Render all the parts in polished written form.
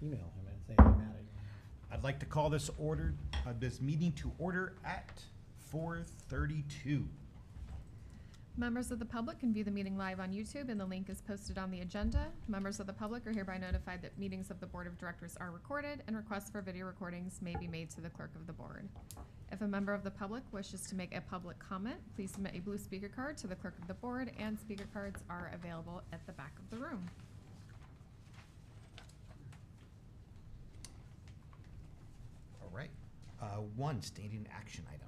email him and say I'm mad at you. I'd like to call this meeting to order at 4:32. Members of the public can view the meeting live on YouTube, and the link is posted on the agenda. Members of the public are hereby notified that meetings of the Board of Directors are recorded, and requests for video recordings may be made to the clerk of the board. If a member of the public wishes to make a public comment, please submit a blue speaker card to the clerk of the board, and speaker cards are available at the back of the room. All right. One, standing action item.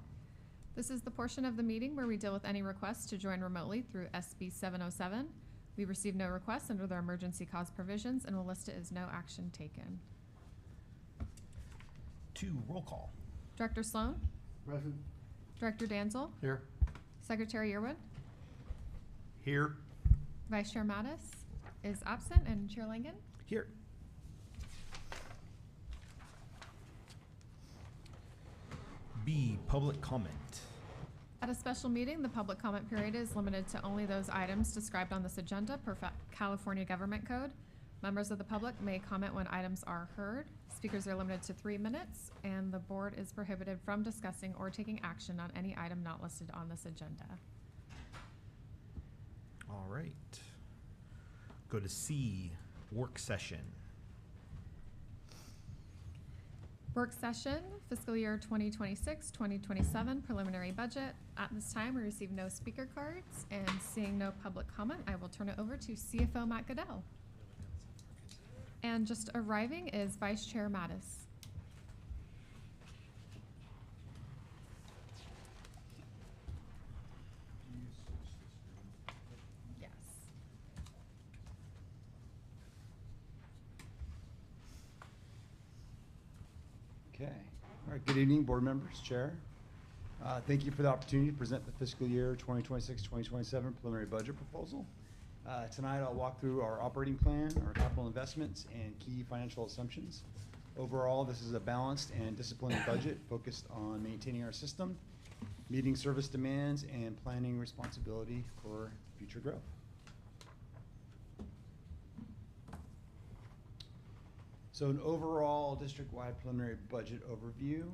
This is the portion of the meeting where we deal with any requests to join remotely through SB 707. We received no requests under the emergency cause provisions and will list it as no action taken. 2, roll call. Director Sloan? Present. Director Danzel? Here. Secretary Yearwood? Here. Vice Chair Mattis is absent, and Chair Langen? Here. B, public comment. At a special meeting, the public comment period is limited to only those items described on this agenda per California Government Code. Members of the public may comment when items are heard. Speakers are limited to 3 minutes, and the board is prohibited from discussing or taking action on any item not listed on this agenda. All right. Go to C, work session. Work session, fiscal year 2026-2027 preliminary budget. At this time, we received no speaker cards, and seeing no public comment, I will turn it over to CFO Matt Goodell. And just arriving is Vice Chair Mattis. Yes. Okay. All right. Good evening, board members, chair. Thank you for the opportunity to present the fiscal year 2026-2027 preliminary budget proposal. Tonight, I'll walk through our operating plan, our capital investments, and key financial assumptions. Overall, this is a balanced and disciplined budget focused on maintaining our system, meeting service demands, and planning responsibility for future growth. So an overall district-wide preliminary budget overview.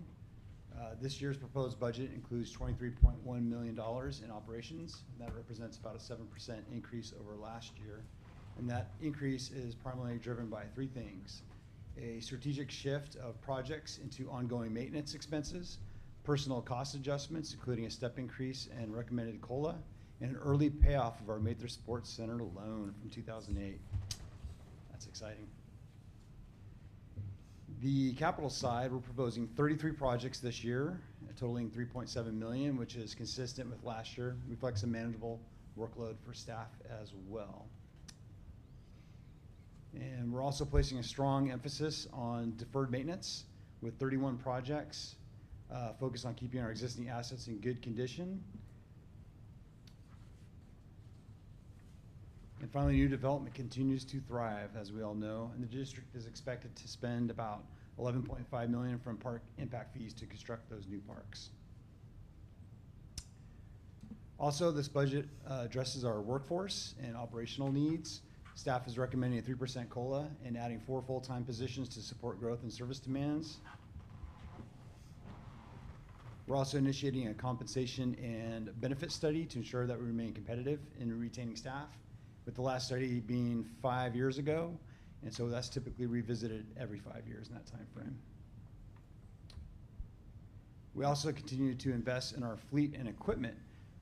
This year's proposed budget includes $23.1 million in operations. That represents about a 7% increase over last year. And that increase is primarily driven by 3 things: a strategic shift of projects into ongoing maintenance expenses, personal cost adjustments, including a step increase and recommended COLA, and an early payoff of our Mather Sports Center loan from 2008. That's exciting. The capital side, we're proposing 33 projects this year, totaling $3.7 million, which is consistent with last year. Reflects a manageable workload for staff as well. And we're also placing a strong emphasis on deferred maintenance with 31 projects focused on keeping our existing assets in good condition. And finally, new development continues to thrive, as we all know, and the district is expected to spend about $11.5 million from park impact fees to construct those new parks. Also, this budget addresses our workforce and operational needs. Staff is recommending a 3% COLA and adding 4 full-time positions to support growth and service demands. We're also initiating a compensation and benefit study to ensure that we remain competitive in retaining staff, with the last study being 5 years ago, and so that's typically revisited every 5 years in that time frame. We also continue to invest in our fleet and equipment.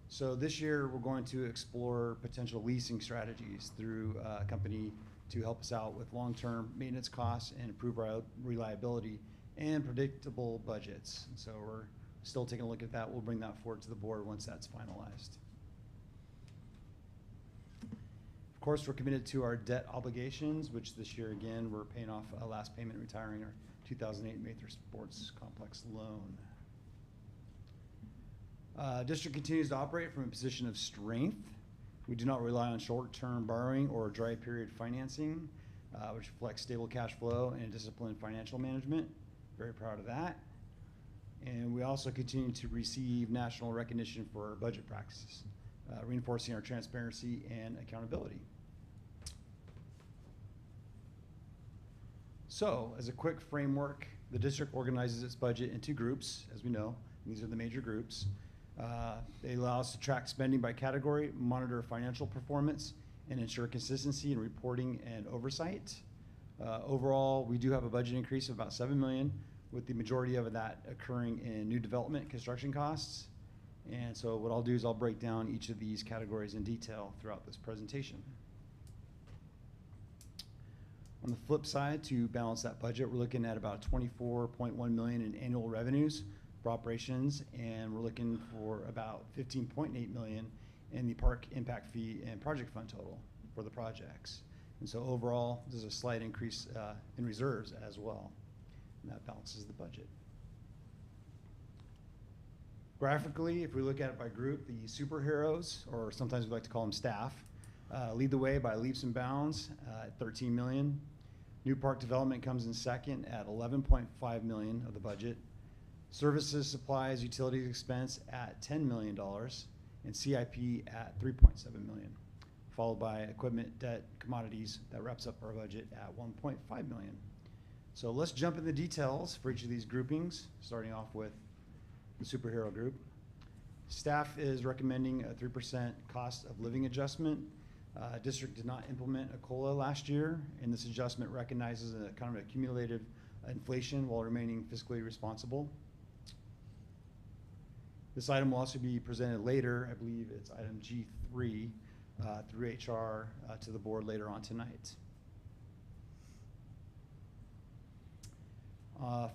So this year, we're going to explore potential leasing strategies through a company to help us out with long-term maintenance costs and improve our reliability and predictable budgets. And so we're still taking a look at that. We'll bring that forward to the board once that's finalized. Of course, we're committed to our debt obligations, which this year, again, we're paying off a last payment, retiring our 2008 Mather Sports Complex loan. District continues to operate from a position of strength. We do not rely on short-term borrowing or dry period financing, which reflects stable cash flow and disciplined financial management. Very proud of that. And we also continue to receive national recognition for our budget practices, reinforcing our transparency and accountability. So, as a quick framework, the district organizes its budget into groups, as we know. These are the major groups. They allow us to track spending by category, monitor financial performance, and ensure consistency in reporting and oversight. Overall, we do have a budget increase of about $7 million, with the majority of that occurring in new development construction costs. And so what I'll do is I'll break down each of these categories in detail throughout this presentation. On the flip side, to balance that budget, we're looking at about $24.1 million in annual revenues for operations, and we're looking for about $15.8 million in the park impact fee and project fund total for the projects. And so overall, there's a slight increase in reserves as well, and that balances the budget. Graphically, if we look at it by group, the superheroes, or sometimes we like to call them staff, lead the way by leaps and bounds at $13 million. New park development comes in second at $11.5 million of the budget. Services, supplies, utilities expense at $10 million, and CIP at $3.7 million, followed by equipment, debt, commodities. That wraps up our budget at $1.5 million. So let's jump into the details for each of these groupings, starting off with the superhero group. Staff is recommending a 3% cost of living adjustment. District did not implement a COLA last year, and this adjustment recognizes a kind of a cumulative inflation while remaining fiscally responsible. This item will also be presented later. I believe it's item G3 through HR to the board later on tonight.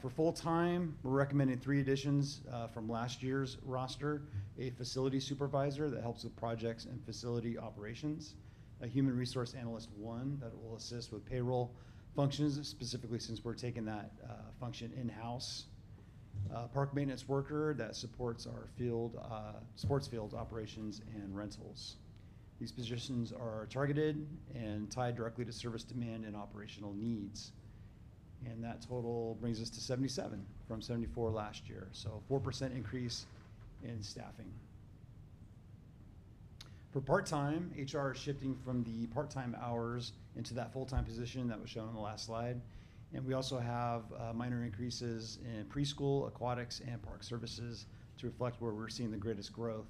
For full-time, we're recommending 3 additions from last year's roster: a facility supervisor that helps with projects and facility operations, a human resource analyst 1 that will assist with payroll functions, specifically since we're taking that function in-house, park maintenance worker that supports our field, sports field operations and rentals. These positions are targeted and tied directly to service demand and operational needs. And that total brings us to 77 from 74 last year. So 4% increase in staffing. For part-time, HR is shifting from the part-time hours into that full-time position that was shown on the last slide. And we also have minor increases in preschool, aquatics, and park services to reflect where we're seeing the greatest growth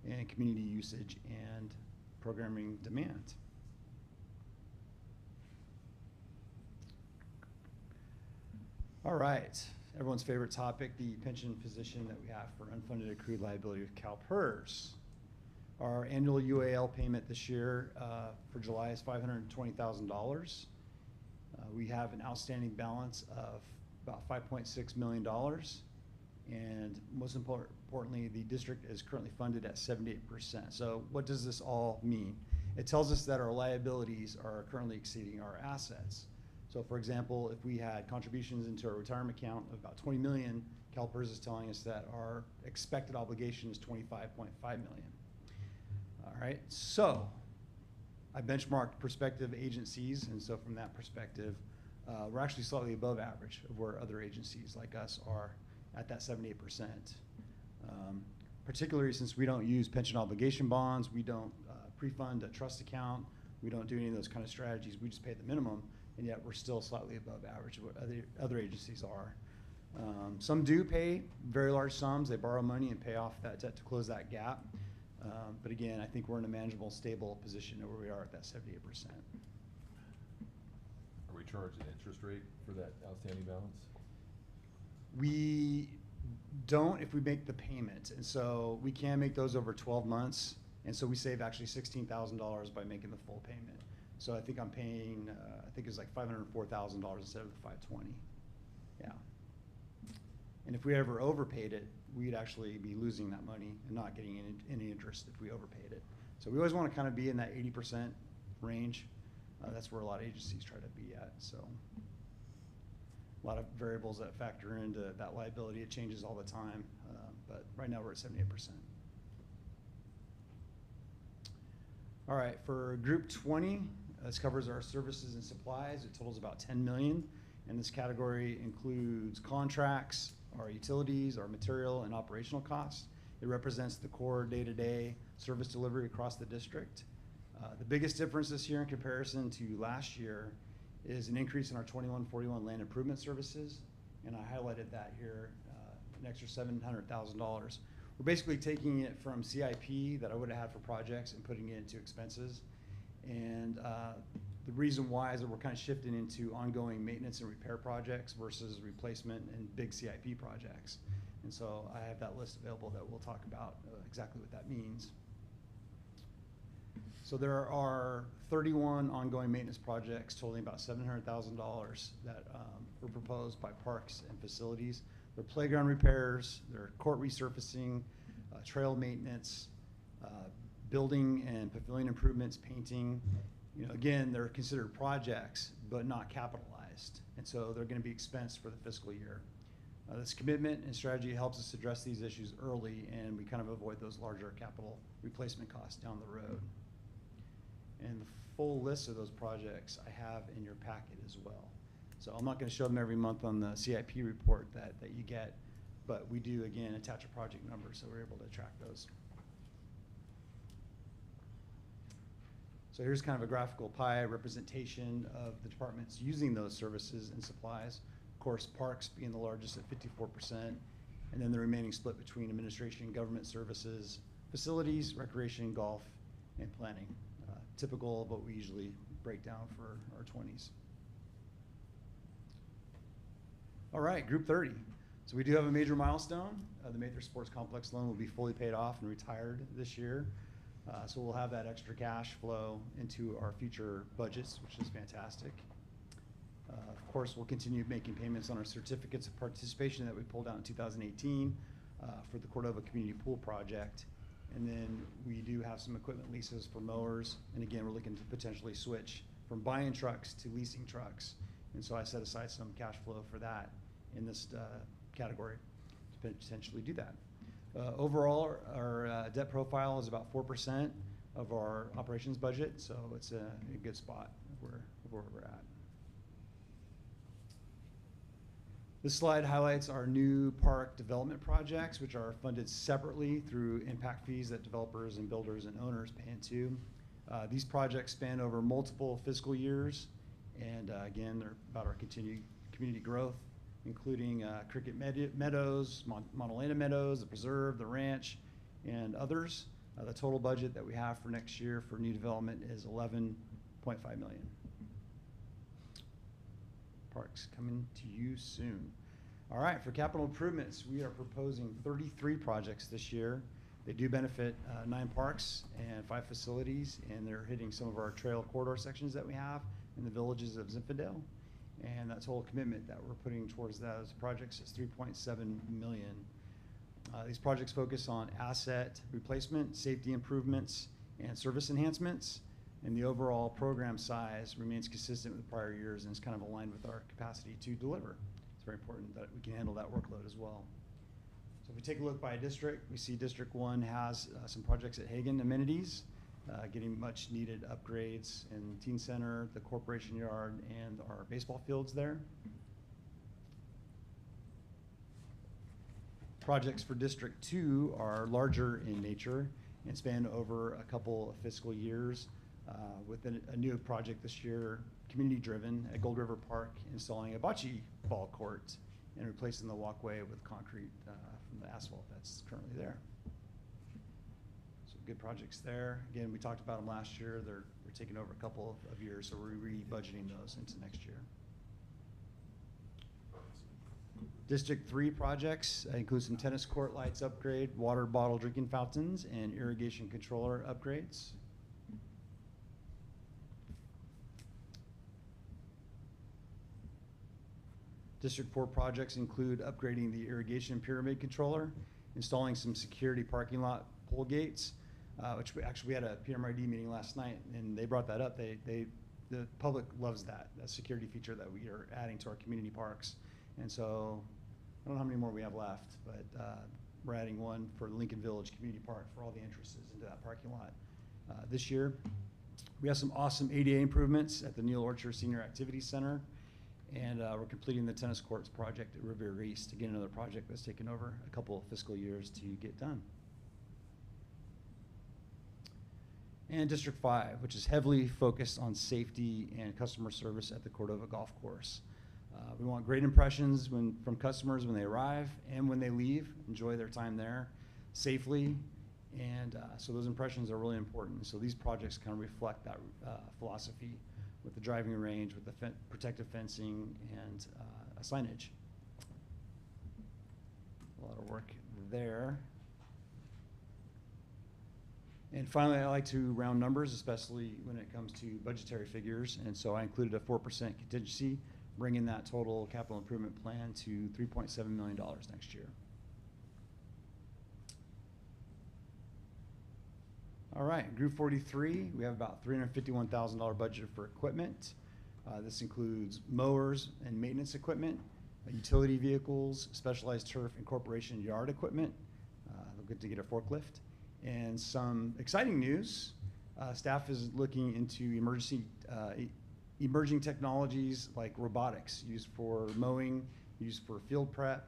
in community usage and programming demand. All right, everyone's favorite topic, the pension position that we have for unfunded accrued liability with CalPERS. Our annual UAL payment this year for July is $520,000. We have an outstanding balance of about $5.6 million. And most importantly, the district is currently funded at 78%. So what does this all mean? It tells us that our liabilities are currently exceeding our assets. So for example, if we had contributions into our retirement account of about 20 million, CalPERS is telling us that our expected obligation is 25.5 million. All right, so I benchmarked prospective agencies, and so from that perspective, we're actually slightly above average of where other agencies like us are at that 78%. Particularly since we don't use pension obligation bonds, we don't pre-fund a trust account, we don't do any of those kind of strategies, we just pay the minimum, and yet we're still slightly above average of what other agencies are. Some do pay very large sums, they borrow money and pay off that debt to close that gap. But again, I think we're in a manageable, stable position where we are at that 78%. Are we charged an interest rate for that outstanding balance? We don't if we make the payment, and so we can make those over 12 months, and so we save actually $16,000 by making the full payment. So I think I'm paying, I think it's like $504,000 instead of the $520. Yeah. And if we ever overpaid it, we'd actually be losing that money and not getting any interest if we overpaid it. So we always want to kind of be in that 80% range. That's where a lot of agencies try to be at. So a lot of variables that factor into that liability. It changes all the time, but right now we're at 78%. All right, for Group 20, this covers our services and supplies. It totals about $10 million, and this category includes contracts, our utilities, our material and operational costs. It represents the core day-to-day service delivery across the district. The biggest difference this year in comparison to last year is an increase in our 2141 land improvement services, and I highlighted that here, an extra $700,000. We're basically taking it from CIP that I would have had for projects and putting it into expenses. And the reason why is that we're kind of shifting into ongoing maintenance and repair projects versus replacement and big CIP projects. And so I have that list available that we'll talk about exactly what that means. So there are 31 ongoing maintenance projects totaling about $700,000 that were proposed by Parks and Facilities. They're playground repairs, they're court resurfacing, trail maintenance, building and pavilion improvements, painting. You know, again, they're considered projects, but not capitalized. And so they're gonna be expensed for the fiscal year. This commitment and strategy helps us address these issues early, and we kind of avoid those larger capital replacement costs down the road. And the full list of those projects I have in your packet as well. So I'm not gonna show them every month on the CIP report that you get, but we do, again, attach a project number, so we're able to track those. So here's kind of a graphical pie representation of the departments using those services and supplies. Of course, parks being the largest at 54%, and then the remaining split between administration and government services, facilities, recreation, golf, and planning. Typical of what we usually break down for our 20s. All right, Group 30. So we do have a major milestone. The Mather Sports Complex loan will be fully paid off and retired this year. So we'll have that extra cash flow into our future budgets, which is fantastic. Of course, we'll continue making payments on our certificates of participation that we pulled out in 2018 for the Cordova Community Pool Project. And then we do have some equipment leases for mowers. And again, we're looking to potentially switch from buying trucks to leasing trucks. And so I set aside some cash flow for that in this category to potentially do that. Overall, our debt profile is about 4% of our operations budget, so it's a good spot where we're at. This slide highlights our new park development projects, which are funded separately through impact fees that developers and builders and owners pay into. These projects span over multiple fiscal years, and again, they're about our continued community growth, including Cricket Meadows, Montalena Meadows, the Preserve, the Ranch, and others. The total budget that we have for next year for new development is $11.5 million. Parks coming to you soon. All right, for capital improvements, we are proposing 33 projects this year. They do benefit 9 parks and 5 facilities, and they're hitting some of our trail corridor sections that we have in the villages of Zinfandel. And that total commitment that we're putting towards those projects is $3.7 million. These projects focus on asset replacement, safety improvements, and service enhancements. And the overall program size remains consistent with prior years and is kind of aligned with our capacity to deliver. It's very important that we can handle that workload as well. So if we take a look by district, we see District 1 has some projects at Hagen Amenities, getting much needed upgrades in Teen Center, the Corporation Yard, and our baseball fields there. Projects for District 2 are larger in nature and span over a couple of fiscal years. With a new project this year, community-driven at Gold River Park, installing a bocce ball court and replacing the walkway with concrete from the asphalt that's currently there. So good projects there. Again, we talked about them last year. We're taking over a couple of years, so we're re-budgeting those into next year. District 3 projects include some tennis court lights upgrade, water bottle drinking fountains, and irrigation controller upgrades. District 4 projects include upgrading the irrigation pyramid controller, installing some security parking lot pull gates, which we had a PMRD meeting last night, and they brought that up. The public loves that security feature that we are adding to our community parks. And so I don't know how many more we have left, but we're adding one for Lincoln Village Community Park for all the entrances into that parking lot this year. We have some awesome ADA improvements at the Neil Orchard Senior Activity Center. And we're completing the tennis courts project at Riviera East. Again, another project that's taken over a couple of fiscal years to get done. And District 5, which is heavily focused on safety and customer service at the Cordova Golf Course. We want great impressions from customers when they arrive and when they leave, enjoy their time there safely. And so those impressions are really important. So these projects kind of reflect that philosophy with the driving range, with the protective fencing, and signage. A lot of work there. And finally, I like to round numbers, especially when it comes to budgetary figures. And so I included a 4% contingency, bringing that total capital improvement plan to $3.7 million next year. All right, Group 43, we have about $351,000 budget for equipment. This includes mowers and maintenance equipment, utility vehicles, specialized turf and corporation yard equipment. They'll get to get a forklift. And some exciting news, staff is looking into emerging technologies like robotics used for mowing, used for field prep,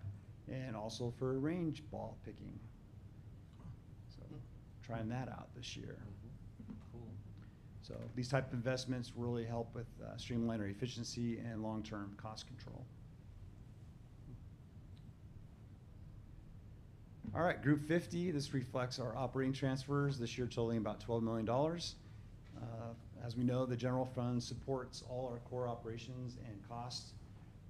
and also for range ball picking. So trying that out this year. Cool. So these type of investments really help with streamline our efficiency and long-term cost control. All right, Group 50, this reflects our operating transfers this year totaling about $12 million. As we know, the general fund supports all our core operations and costs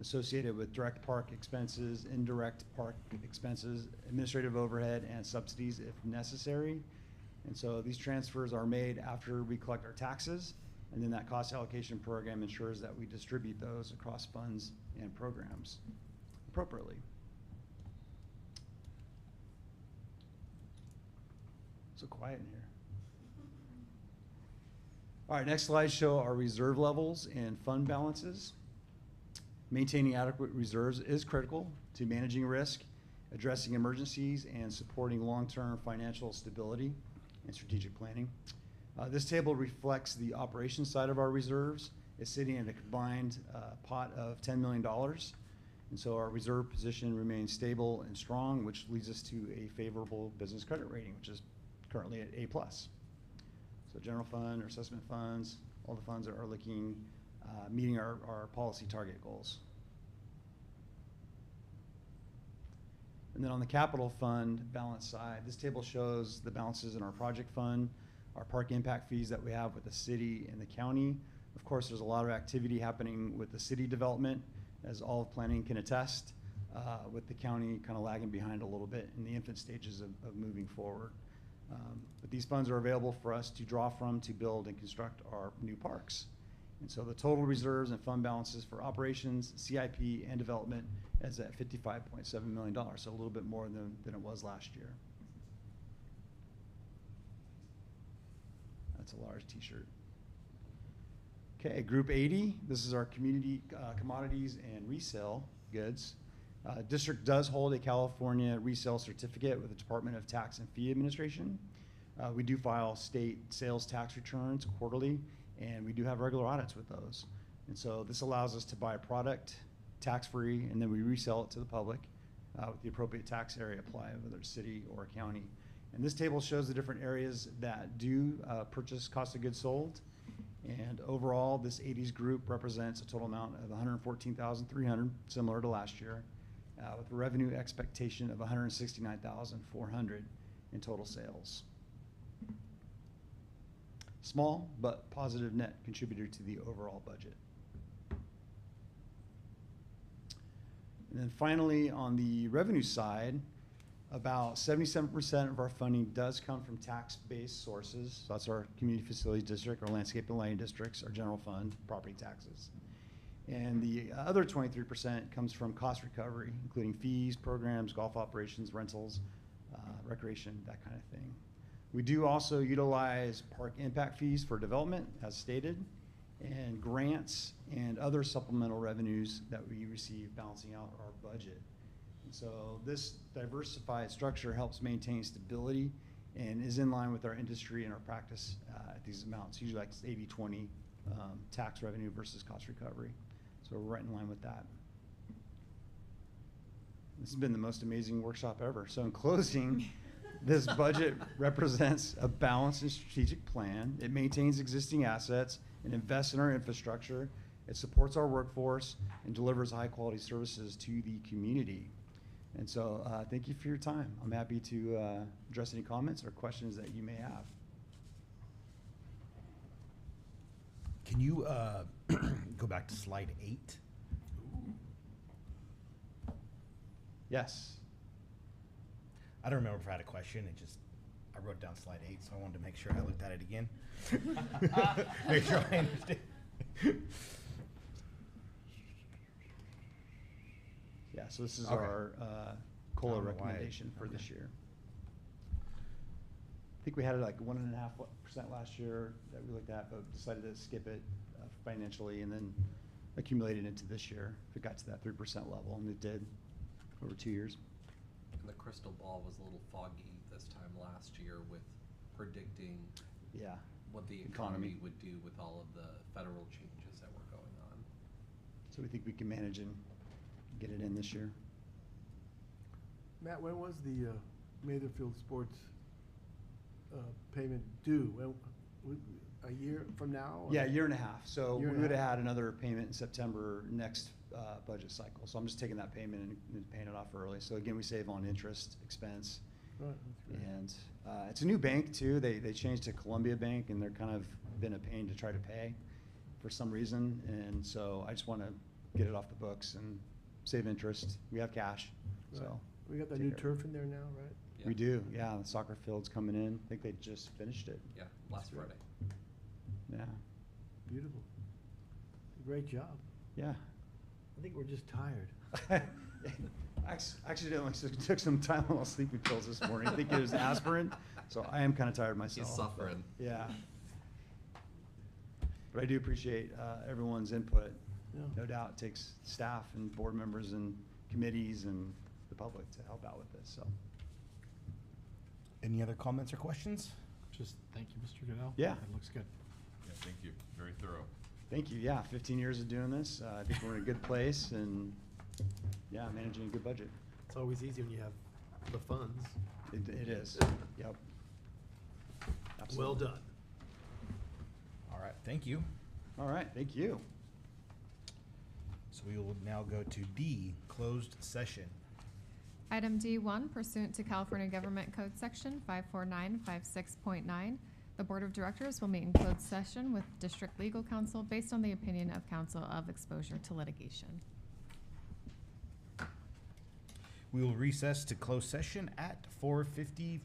associated with direct park expenses, indirect park expenses, administrative overhead, and subsidies if necessary. And so these transfers are made after we collect our taxes, and then that cost allocation program ensures that we distribute those across funds and programs appropriately. So quiet in here. All right, next slide show our reserve levels and fund balances. Maintaining adequate reserves is critical to managing risk, addressing emergencies, and supporting long-term financial stability and strategic planning. This table reflects the operations side of our reserves. It's sitting in a combined pot of $10 million. And so our reserve position remains stable and strong, which leads us to a favorable business credit rating, which is currently at A+. So general fund or assessment funds, all the funds are looking, meeting our policy target goals. And then on the capital fund balance side, this table shows the balances in our project fund, our park impact fees that we have with the city and the county. Of course, there's a lot of activity happening with the city development, as all of planning can attest, with the county kind of lagging behind a little bit in the infant stages of moving forward. But these funds are available for us to draw from to build and construct our new parks. And so the total reserves and fund balances for operations, CIP, and development is at $55.7 million, so a little bit more than it was last year. That's a large t-shirt. Okay, Group 80, this is our community commodities and resale goods. District does hold a California resale certificate with the Department of Tax and Fee Administration. We do file state sales tax returns quarterly, and we do have regular audits with those. And so this allows us to buy a product tax-free, and then we resell it to the public with the appropriate tax area applied, whether it's city or county. And this table shows the different areas that do purchase cost of goods sold. And overall, this 80s group represents a total amount of $114,300, similar to last year, with a revenue expectation of $169,400 in total sales. Small but positive net contributor to the overall budget. And then finally, on the revenue side, about 77% of our funding does come from tax-based sources. So that's our community facilities district, our landscape and lighting districts, our general fund, property taxes. And the other 23% comes from cost recovery, including fees, programs, golf operations, rentals, recreation, that kind of thing. We do also utilize park impact fees for development, as stated, and grants and other supplemental revenues that we receive balancing out our budget. And so this diversified structure helps maintain stability and is in line with our industry and our practice at these amounts, usually like 80-20 tax revenue versus cost recovery. So we're right in line with that. This has been the most amazing workshop ever. So in closing, This budget represents a balanced and strategic plan. It maintains existing assets and invests in our infrastructure. It supports our workforce and delivers high-quality services to the community. And so, thank you for your time. I'm happy to address any comments or questions that you may have. Can you go back to slide 8? Yes. I don't remember if I had a question. I wrote down slide 8, so I wanted to make sure I looked at it again. Make sure I understand. Yeah, so this is Okay. our I COLA don't know why- recommendation for this okay. year. I think we had it like 1.5% last year that we looked at, but decided to skip it financially and then accumulate it into this year if it got to that 3% level, and it did over 2 years. And the crystal ball was a little foggy this time last year with predicting Yeah. what the Economy. economy would do with all of the federal changes that were going on. So we think we can manage and get it in this year. Matt, when was the Matherfield Sports payment due? A year from now? or- Yeah, a year and a half. So we Year and a would have half. had another payment in September next budget cycle. So I'm just taking that payment and paying it off early. So again, we save on interest expense. Right, that's great. And it's a new bank too. They changed to Columbia Bank, and they're kind of been a pain to try to pay for some reason. And so I just want to get it off the books and save interest. We have cash, Right. so. We got that take new care of turf in there now, right? Yeah. We do, yeah. The soccer field's coming in. I think they just finished it. Yeah, last great. Friday. Yeah, Beautiful. Great job. yeah. I think we're just tired. Accidentally took some Tylenol sleeping pills this morning. I think it was aspirin, so I am kind of tired myself. He's but suffering. Yeah. But I do appreciate everyone's input. Yeah. No doubt it takes staff and board members and committees and the public to help out with this, so. Any other comments or questions? Just thank you, Mr. Goodell. Yeah. That looks good. Yeah, thank you. Very thorough. Thank you, yeah, 15 years of doing this. I think we're in a good place and, yeah, managing a good budget. It's always easy when you have the funds. It is, yep. Absolutely. Well done. All right, thank you. All right, thank you. So we will now go to D, closed session. Item D1 pursuant to California Government Code Section 54956.9, the Board of Directors will meet in closed session with District Legal Counsel based on the opinion of counsel of exposure to litigation. We will recess to closed session at 4:55.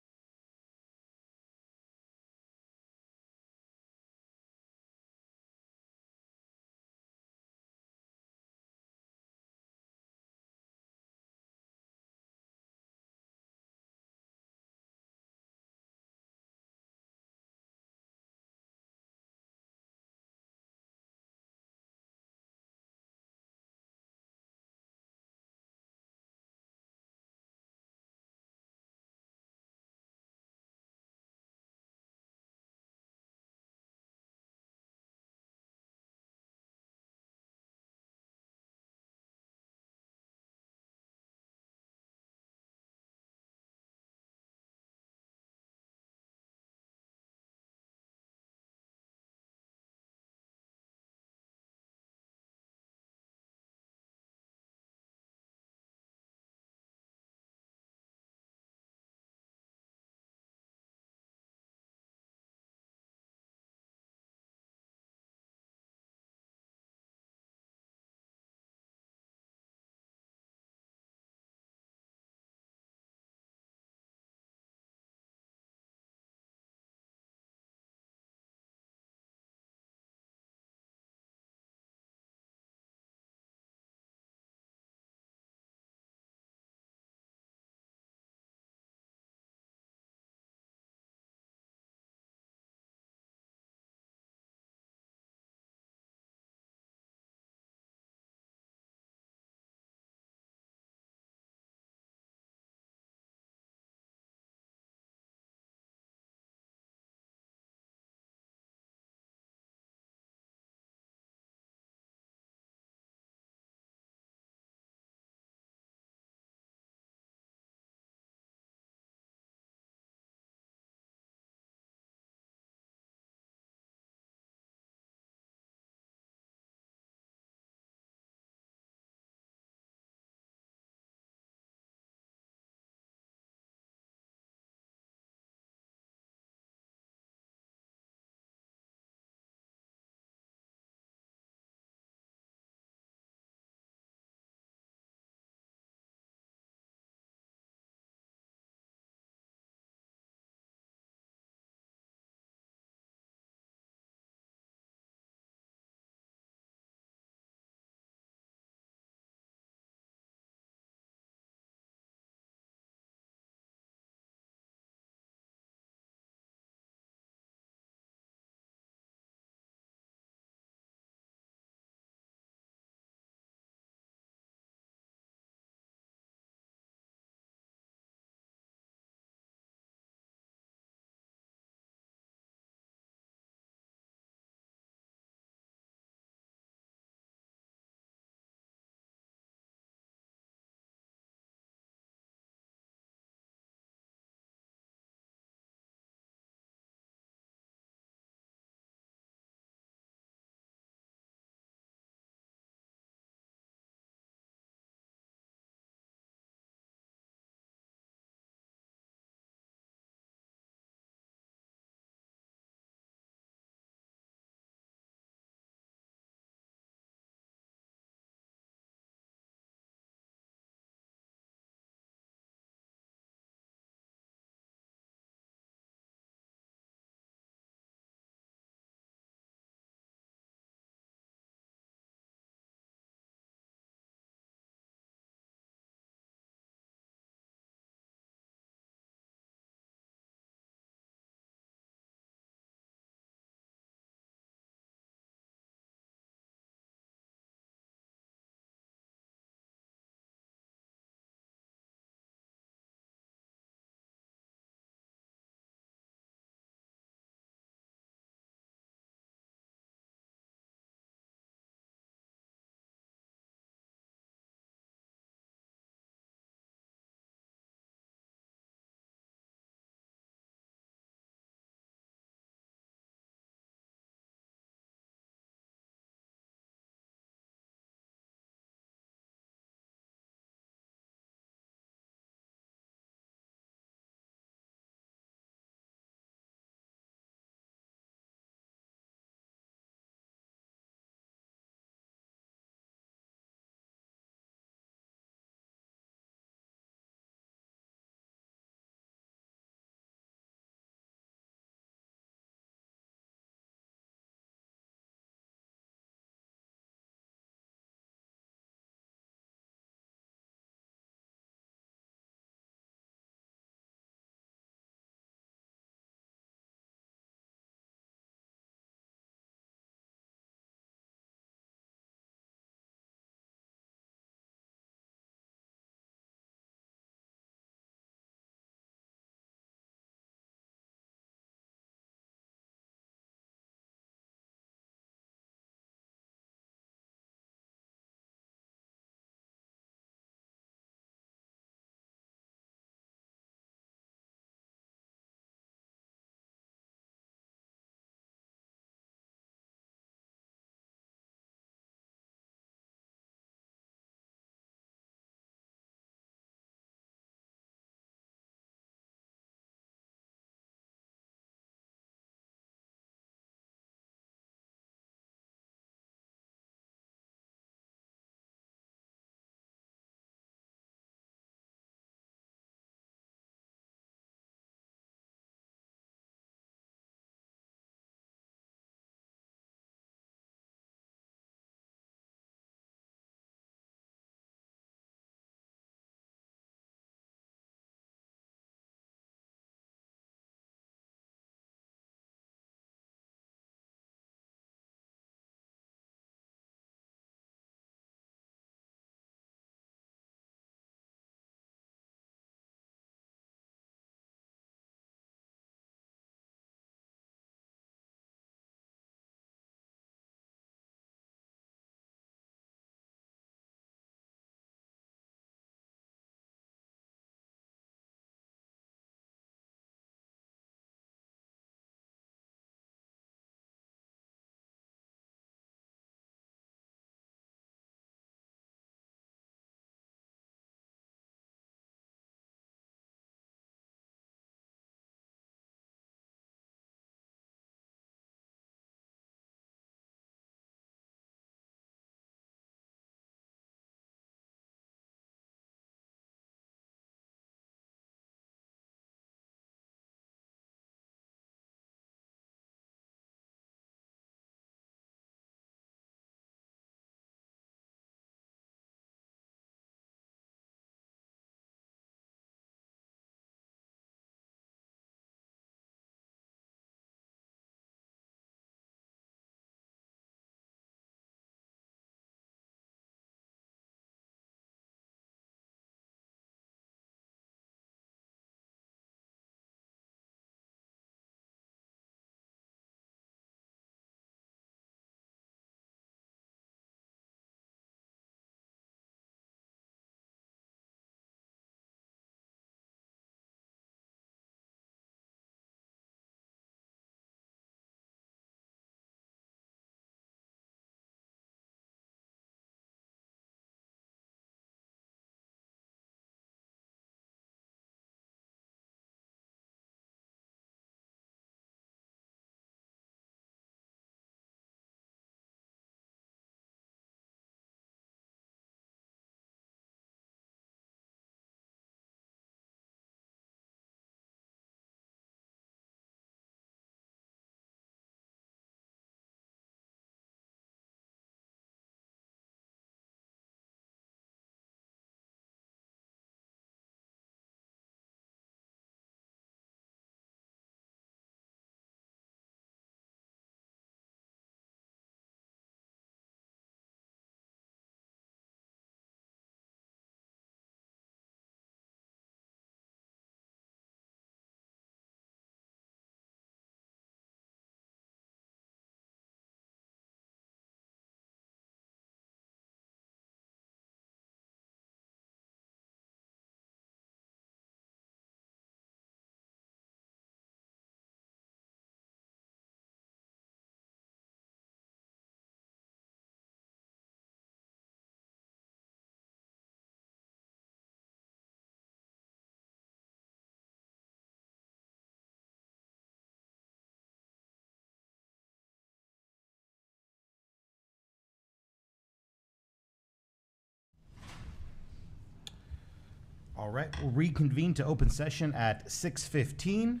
All right, we'll reconvene to open session at 6:15.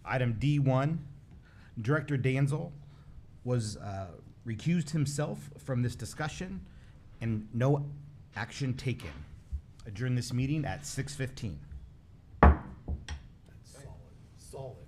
Item D1, Director Danzel was recused himself from this discussion and no action taken. Adjourn this meeting at 6:15. That's solid. Solid.